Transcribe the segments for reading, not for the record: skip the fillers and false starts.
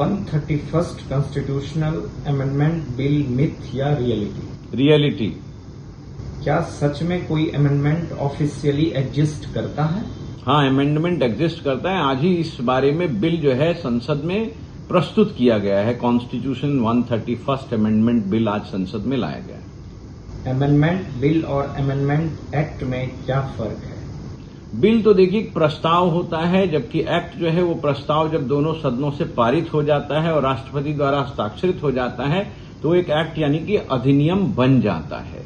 131st constitutional amendment bill myth या reality? Reality. क्या सच में कोई अमेंडमेंट ऑफिशियली एग्जिस्ट करता है? हाँ, अमेंडमेंट एग्जिस्ट करता है। आज ही इस बारे में बिल जो है संसद में प्रस्तुत किया गया है। कॉन्स्टिट्यूशन 131st अमेंडमेंट बिल आज संसद में लाया गया है। अमेंडमेंट बिल और अमेंडमेंट एक्ट में क्या फर्क है? बिल तो देखिए प्रस्ताव होता है, जबकि एक्ट जो है वो प्रस्ताव जब दोनों सदनों से पारित हो जाता है और राष्ट्रपति द्वारा हस्ताक्षरित हो जाता है तो एक एक्ट यानी कि अधिनियम बन जाता है।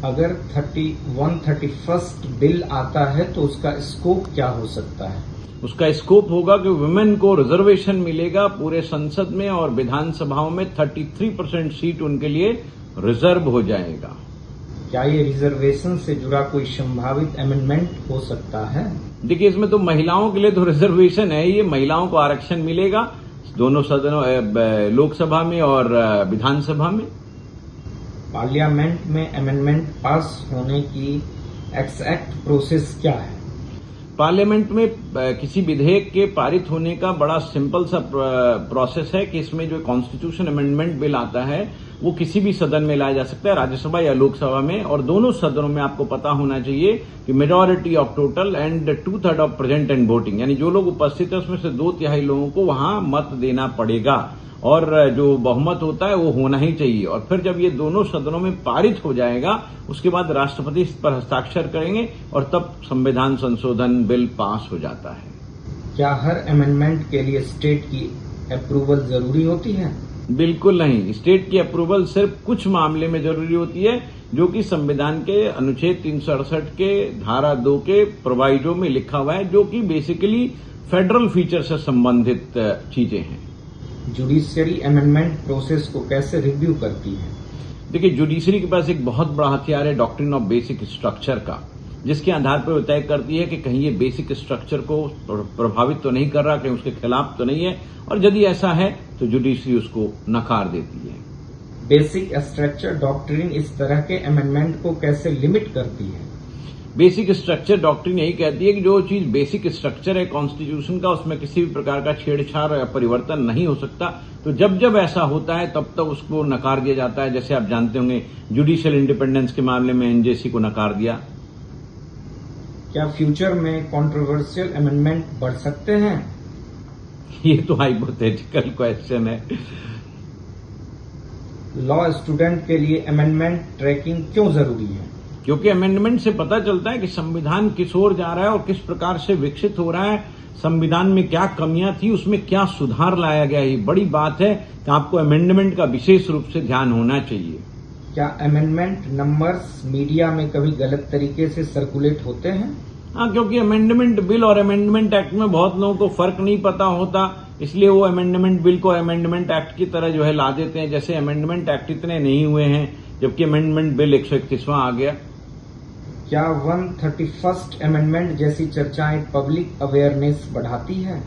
अगर 131st बिल आता है तो उसका स्कोप क्या हो सकता है? उसका स्कोप होगा कि वुमेन को रिजर्वेशन मिलेगा पूरे संसद में और विधानसभाओं में 33% सीट उनके लिए रिजर्व हो जाएगा। क्या ये रिजर्वेशन से जुड़ा कोई संभावित अमेंडमेंट हो सकता है? देखिए, इसमें तो महिलाओं के लिए तो रिजर्वेशन है, ये महिलाओं को आरक्षण मिलेगा दोनों सदनों, लोकसभा में और विधानसभा में। पार्लियामेंट में अमेंडमेंट पास होने की एग्जैक्ट प्रोसेस क्या है? पार्लियामेंट में किसी विधेयक के पारित होने का बड़ा सिंपल सा प्रोसेस है कि इसमें जो कॉन्स्टिट्यूशन अमेंडमेंट बिल आता है वो किसी भी सदन में लाया जा सकता है, राज्यसभा या लोकसभा में, और दोनों सदनों में आपको पता होना चाहिए कि majority of total and 2/3 of present and voting, यानी जो लोग उपस्थित है उसमें से 2/3 लोगों को वहां मत देना पड़ेगा और जो बहुमत होता है वो होना ही चाहिए। और फिर जब ये दोनों सदनों में पारित हो जाएगा उसके बाद राष्ट्रपति इस पर हस्ताक्षर करेंगे और तब संविधान संशोधन बिल पास हो जाता है। क्या हर अमेंडमेंट के लिए स्टेट की अप्रूवल जरूरी होती है? बिल्कुल नहीं। स्टेट की अप्रूवल सिर्फ कुछ मामले में जरूरी होती है जो कि संविधान के अनुच्छेद 368 के धारा 2 के प्रोवाइडो में लिखा हुआ है, जो कि बेसिकली फेडरल फीचर से संबंधित चीजें हैं। जुडिशियरी अमेंडमेंट प्रोसेस को कैसे रिव्यू करती है? देखिए, जुडिशरी के पास एक बहुत बड़ा हथियार है डॉक्ट्रिन ऑफ बेसिक स्ट्रक्चर का, जिसके आधार पर वो तय करती है कि कहीं ये बेसिक स्ट्रक्चर को प्रभावित तो नहीं कर रहा, कहीं उसके खिलाफ तो नहीं है, और यदि ऐसा है तो जुडिशरी उसको नकार देती है। बेसिक स्ट्रक्चर डॉक्ट्रिन इस तरह के अमेंडमेंट को कैसे लिमिट करती है? बेसिक स्ट्रक्चर डॉक्ट्रिन यही कहती है कि जो चीज बेसिक स्ट्रक्चर है कॉन्स्टिट्यूशन का उसमें किसी भी प्रकार का छेड़छाड़ या परिवर्तन नहीं हो सकता। तो जब जब ऐसा होता है तब तक उसको नकार दिया जाता है। जैसे आप जानते होंगे जुडिशियल इंडिपेंडेंस के मामले में एनजेसी को नकार दिया। क्या फ्यूचर में कंट्रोवर्शियल अमेंडमेंट बढ़ सकते हैं? ये तो हाइपोथेटिकल क्वेश्चन है। लॉ स्टूडेंट के लिए अमेंडमेंट ट्रैकिंग क्यों जरूरी है? क्योंकि अमेंडमेंट से पता चलता है कि संविधान किस ओर जा रहा है और किस प्रकार से विकसित हो रहा है, संविधान में क्या कमियां थी, उसमें क्या सुधार लाया गया। ये बड़ी बात है कि आपको अमेंडमेंट का विशेष रूप से ध्यान होना चाहिए। क्या अमेंडमेंट नंबर्स मीडिया में कभी गलत तरीके से सर्कुलेट होते हैं? हाँ, क्योंकि अमेंडमेंट बिल और अमेंडमेंट एक्ट में बहुत लोगों को फर्क नहीं पता होता, इसलिए वो अमेंडमेंट बिल को अमेंडमेंट एक्ट की तरह जो है ला देते हैं। जैसे अमेंडमेंट एक्ट इतने नहीं हुए हैं जबकि अमेंडमेंट बिल 131वां आ गया। क्या 131st अमेंडमेंट जैसी चर्चाएं पब्लिक अवेयरनेस बढ़ाती है?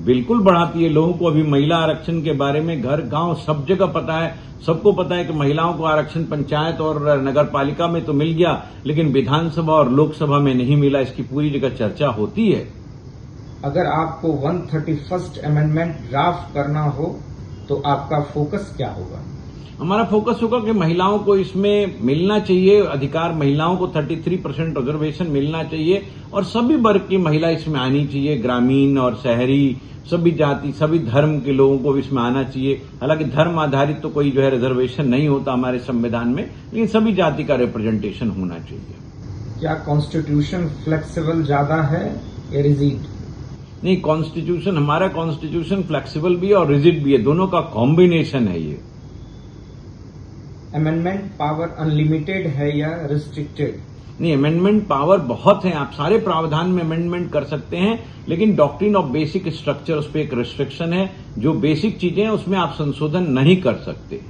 बिल्कुल बढ़ाती है। लोगों को अभी महिला आरक्षण के बारे में घर गांव सब जगह पता है। सबको पता है कि महिलाओं को आरक्षण पंचायत और नगर पालिका में तो मिल गया, लेकिन विधानसभा और लोकसभा में नहीं मिला। इसकी पूरी जगह चर्चा होती है। अगर आपको 131st अमेंडमेंट ड्राफ्ट करना हो तो आपका फोकस क्या होगा? हमारा फोकस होगा कि महिलाओं को इसमें मिलना चाहिए अधिकार, महिलाओं को 33% रिजर्वेशन मिलना चाहिए और सभी वर्ग की महिला इसमें आनी चाहिए। ग्रामीण और शहरी, सभी जाति, सभी धर्म के लोगों को भी इसमें आना चाहिए। हालांकि धर्म आधारित तो कोई जो है रिजर्वेशन नहीं होता हमारे संविधान में, लेकिन सभी जाति का रिप्रेजेंटेशन होना चाहिए। क्या कॉन्स्टिट्यूशन फ्लेक्सिबल ज्यादा है या रिजिड? नहीं, कॉन्स्टिट्यूशन, हमारा कॉन्स्टिट्यूशन फ्लेक्सिबल भी है और रिजिड भी है, दोनों का कॉम्बिनेशन है ये। अमेंडमेंट पावर अनलिमिटेड है या रिस्ट्रिक्टेड? नहीं, अमेंडमेंट पावर बहुत है, आप सारे प्रावधान में अमेंडमेंट कर सकते हैं, लेकिन डॉक्ट्रिन ऑफ बेसिक स्ट्रक्चर उस पर एक रिस्ट्रिक्शन है। जो बेसिक चीजें हैं उसमें आप संशोधन नहीं कर सकते।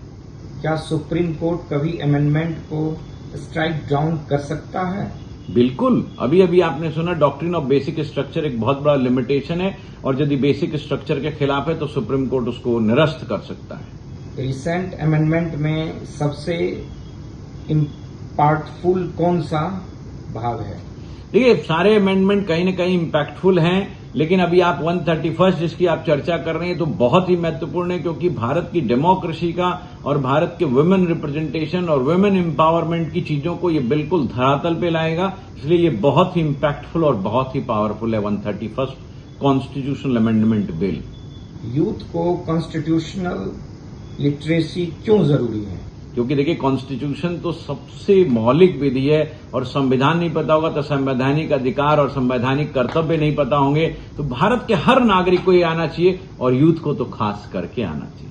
क्या सुप्रीम कोर्ट कभी अमेंडमेंट को स्ट्राइक डाउन कर सकता है? बिल्कुल। अभी अभी आपने सुना डॉक्ट्रिन ऑफ बेसिक स्ट्रक्चर एक बहुत बड़ा लिमिटेशन है और यदि बेसिक स्ट्रक्चर के खिलाफ है तो सुप्रीम कोर्ट उसको निरस्त कर सकता है। रिसेंट अमेंडमेंट में सबसे इम्पैक्टफुल कौन सा भाग है? देखिए, सारे अमेंडमेंट कहीं न कहीं इम्पैक्टफुल हैं, लेकिन अभी आप 131 जिसकी आप चर्चा कर रहे हैं तो बहुत ही महत्वपूर्ण है, क्योंकि भारत की डेमोक्रेसी का और भारत के वुमेन रिप्रेजेंटेशन और वुमेन एम्पावरमेंट की चीजों को ये बिल्कुल धरातल पे लाएगा। इसलिए ये बहुत ही इम्पैक्टफुल और बहुत ही पावरफुल है 131 कॉन्स्टिट्यूशनल अमेंडमेंट बिल। यूथ को कॉन्स्टिट्यूशनल लिटरेसी क्यों जरूरी है? क्योंकि देखिए, कॉन्स्टिट्यूशन तो सबसे मौलिक विधि है, और संविधान नहीं पता होगा तो संवैधानिक अधिकार और संवैधानिक कर्तव्य नहीं पता होंगे। तो भारत के हर नागरिक को ये आना चाहिए और यूथ को तो खास करके आना चाहिए।